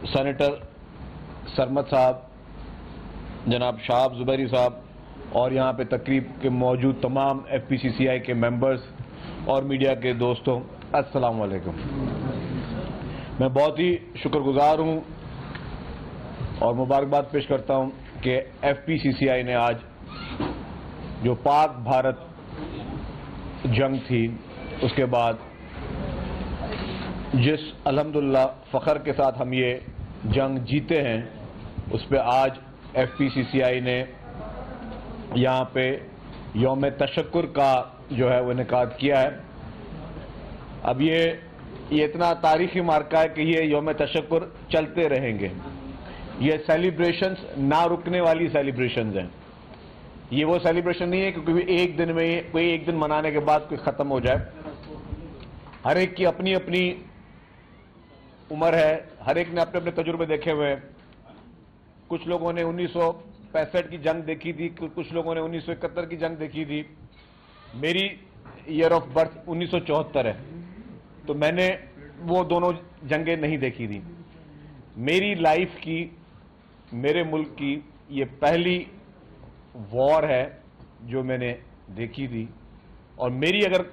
Senator Sarmad साहब, जनाब शाहब जुबैरी साहब और यहाँ पे तकरीब के मौजूद तमाम FPCCI के मेंबर्स और मीडिया के दोस्तों, अस्सलाम वालेकुम। मैं बहुत ही शुक्रगुजार हूँ और मुबारकबाद पेश करता हूँ कि FPCCI ने आज जो पाक भारत जंग थी उसके बाद जिस अल्हम्दुलिल्लाह फ़ख्र के साथ हम ये जंग जीते हैं, उस पर आज FPCCI ने यहाँ पे यौम तशक्कुर का जो है वो इनेकाद किया है। अब ये इतना तारीखी मार्का है कि ये यौम तशक्कुर चलते रहेंगे। ये सेलिब्रेशंस ना रुकने वाली सेलिब्रेशंस हैं। ये वो सेलिब्रेशन नहीं है क्योंकि एक दिन में कोई एक दिन मनाने के बाद कोई ख़त्म हो जाए। हर एक की अपनी अपनी उम्र है, हर एक ने अपने अपने तजुर्बे देखे हुए हैं। कुछ लोगों ने 1965 की जंग देखी थी, कुछ लोगों ने 1971 की जंग देखी थी। मेरी ईयर ऑफ बर्थ 1974 है, तो मैंने वो दोनों जंगें नहीं देखी थी। मेरी लाइफ की, मेरे मुल्क की ये पहली वॉर है जो मैंने देखी थी। और मेरी अगर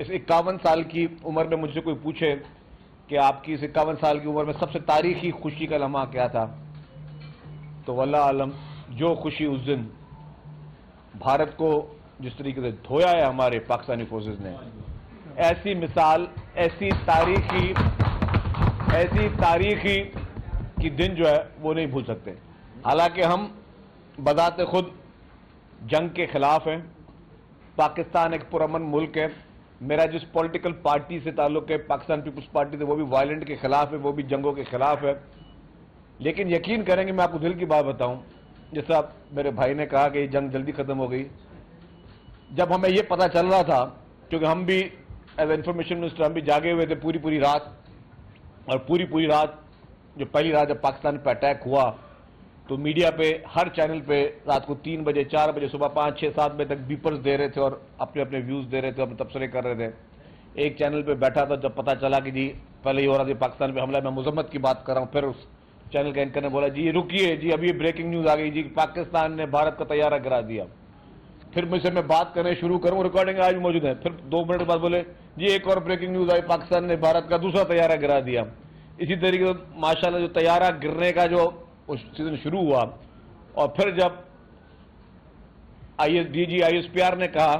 इस 51 साल की उम्र में मुझसे कोई पूछे कि आपकी इस 51 साल की उम्र में सबसे तारीखी खुशी का लम्हा क्या था, तो वल्लाह आलम जो खुशी उस दिन भारत को जिस तरीके से धोया है हमारे पाकिस्तानी फोर्सेस ने, ऐसी मिसाल, ऐसी तारीखी की दिन जो है वो नहीं भूल सकते। हालांकि हम बजाते खुद जंग के खिलाफ हैं। पाकिस्तान एक पुरअमन मुल्क है। मेरा जिस पॉलिटिकल पार्टी से ताल्लुक है, पाकिस्तान पीपल्स पार्टी से, वो भी वायलेंट के खिलाफ है, वो भी जंगों के खिलाफ है। लेकिन यकीन करेंगे, मैं आपको दिल की बात बताऊं, जैसा मेरे भाई ने कहा कि ये जंग जल्दी खत्म हो गई। जब हमें ये पता चल रहा था, क्योंकि हम भी एज इंफॉर्मेशन मिनिस्टर हम भी जागे हुए थे पूरी रात, और पूरी रात जो पहली रात जब पाकिस्तान पर अटैक हुआ तो मीडिया पे हर चैनल पे रात को 3 बजे, 4 बजे, सुबह 5, 6, 7 बजे तक बीपर्स दे रहे थे और अपने अपने व्यूज दे रहे थे, अपने तबसरे कर रहे थे। एक चैनल पे बैठा था, जब पता चला कि जी पहले ही हो रहा था पाकिस्तान पे हमला, मैं मुजम्मत की बात कर रहा हूँ, फिर उस चैनल के एंकर ने बोला जी रुकिए जी, अभी ब्रेकिंग न्यूज आ गई जी, पाकिस्तान ने भारत का तैयारा गिरा दिया। फिर मुझसे मैं बात करने शुरू करूँ, रिकॉर्डिंग आज भी मौजूद है। फिर 2 मिनट बाद बोले जी एक और ब्रेकिंग न्यूज आई, पाकिस्तान ने भारत का दूसरा तैयारा गिरा दिया। इसी तरीके से माशाल्लाह जो तैयारा गिरने का जो उस सीजन शुरू हुआ, और फिर जब DG ISPR ने कहा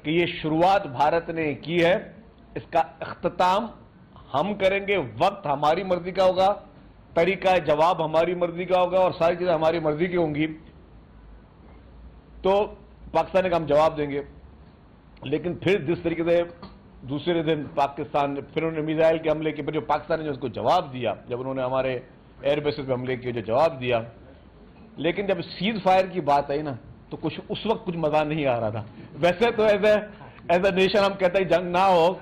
कि ये शुरुआत भारत ने की है, इसका इख्तिताम हम करेंगे, वक्त हमारी मर्जी का होगा, तरीका जवाब हमारी मर्जी का होगा और सारी चीजें हमारी मर्जी की होंगी, तो पाकिस्तान का हम जवाब देंगे। लेकिन फिर जिस तरीके से दूसरे दिन पाकिस्तान ने फिर उन्होंने मिसाइल के हमले किए, जो पाकिस्तान ने उसको जवाब दिया, जब उन्होंने हमारे एयरबेसेस पे हमले किए, जो जवाब दिया। लेकिन जब सीज फायर की बात आई ना, तो कुछ उस वक्त कुछ मजा नहीं आ रहा था। वैसे तो एज ए नेशन हम कहते हैं जंग ना हो,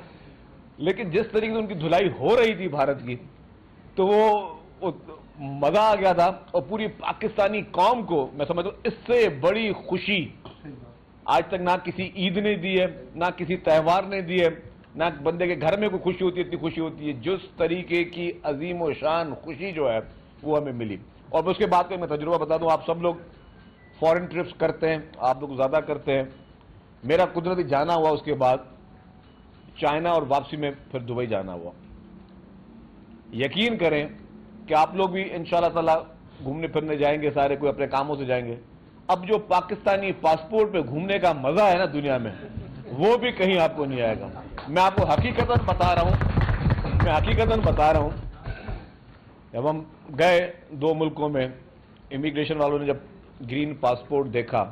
लेकिन जिस तरीके से उनकी धुलाई हो रही थी भारत की, तो वो मजा आ गया था। और पूरी पाकिस्तानी कौम को मैं समझता हूं इससे बड़ी खुशी आज तक ना किसी ईद ने दी है, ना किसी त्यौहार ने दी है, ना बंदे के घर में कोई खुशी होती है, इतनी खुशी होती है। जिस तरीके की अजीम और शान खुशी जो है वो हमें मिली। और उसके बाद में मैं तजुर्बा बता दूं, आप सब लोग फॉरेन ट्रिप्स करते हैं, आप लोग ज्यादा करते हैं। मेरा कुदरती जाना हुआ, उसके बाद चाइना और वापसी में फिर दुबई जाना हुआ। यकीन करें कि आप लोग भी इंशाल्लाह ताला घूमने फिरने जाएंगे, सारे कोई अपने कामों से जाएंगे। अब जो पाकिस्तानी पासपोर्ट पे घूमने का मजा है ना दुनिया में, वो भी कहीं आपको नहीं आएगा। मैं आपको हकीकतन बता रहा हूं, जब हम गए 2 मुल्कों में, इमिग्रेशन वालों ने जब ग्रीन पासपोर्ट देखा,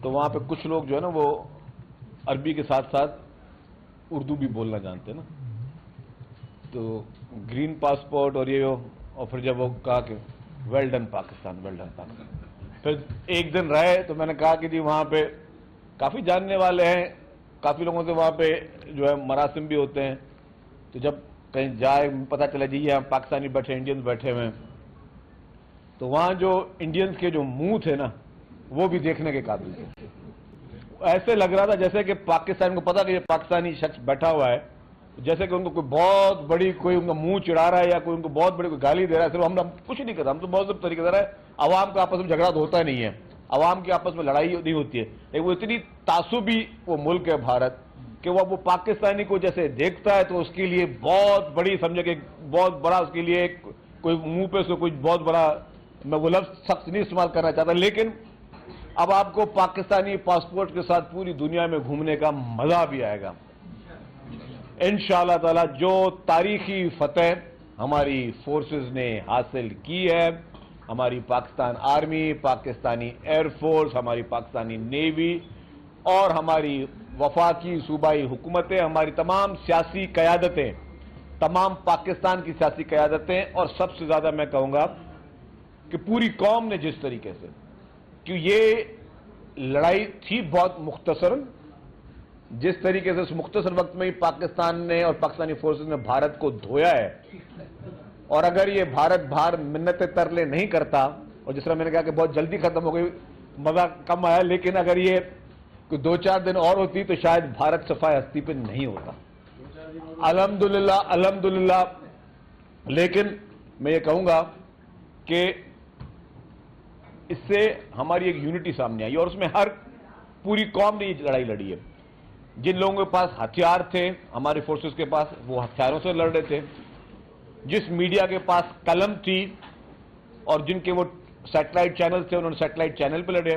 तो वहां पे कुछ लोग जो है ना वो अरबी के साथ साथ उर्दू भी बोलना जानते हैं ना, तो ग्रीन पासपोर्ट और ये और फिर जब वो कहा कि well done Pakistan, well done Pakistan. फिर एक दिन रहे तो मैंने कहा कि जी वहां पे काफी जानने वाले हैं, काफी लोगों से वहां पे जो है मरासिम भी होते हैं। तो जब कहीं जाए पता चला जी यहाँ पाकिस्तानी बैठे, इंडियंस बैठे हुए हैं, तो वहां जो इंडियंस के जो मुंह थे ना, वो भी देखने के काबिल थे। ऐसे लग रहा था जैसे कि पाकिस्तान को पता कि ये पाकिस्तानी शख्स बैठा हुआ है जैसे कि उनको कोई बहुत बड़ी कोई उनका मुंह चिढ़ा रहा है या कोई उनको बहुत बड़ी कोई गाली दे रहा है, सिर्फ हम कुछ नहीं करते, हम तो बहुत तरीके से आवाम का आपस में झगड़ा तो होता नहीं है, आवाम की आपस में लड़ाई नहीं होती है, लेकिन वो इतनी तासुबी वो मुल्क है भारत कि वो पाकिस्तानी को जैसे देखता है तो उसके लिए बहुत बड़ी, समझे कि बहुत बड़ा उसके लिए कोई मुंह पे से कुछ बहुत बड़ा, मैं वो लफ्ज सख्त नहीं इस्तेमाल करना चाहता, लेकिन अब आपको पाकिस्तानी पासपोर्ट के साथ पूरी दुनिया में घूमने का मजा भी आएगा इंशाअल्लाह ताला। जो तारीखी फतेह हमारी फोर्सेस ने हासिल की है, हमारी पाकिस्तान आर्मी, पाकिस्तानी एयरफोर्स, हमारी पाकिस्तानी नेवी और हमारी वफाकी सूबाई हुकूमतें, हमारी तमाम सियासी क़यादतें, तमाम पाकिस्तान की सियासी क़यादतें, और सबसे ज्यादा मैं कहूंगा कि पूरी कौम ने जिस तरीके से, कि ये लड़ाई थी बहुत मुख्तसरन, जिस तरीके से उस मुख्तसर वक्त में ही पाकिस्तान ने और पाकिस्तानी फोर्सेस ने भारत को धोया है, और अगर ये भारत बाहर मिन्नतें तरले नहीं करता, और जिस तरह मैंने कहा कि बहुत जल्दी खत्म हो गई, मजा कम आया, लेकिन अगर ये कोई 2-4 दिन और होती तो शायद भारत सफाए हस्ती पे नहीं होता। अल्हम्दुलिल्लाह, अल्हम्दुलिल्लाह। लेकिन मैं ये कहूंगा कि इससे हमारी एक यूनिटी सामने आई और उसमें हर पूरी कौम ने ये लड़ाई लड़ी है। जिन लोगों के पास हथियार थे, हमारे फोर्सेस के पास, वो हथियारों से लड़ रहे थे। जिस मीडिया के पास कलम थी और जिनके वो सैटेलाइट चैनल थे, उन्होंने सैटेलाइट चैनल पे लड़े।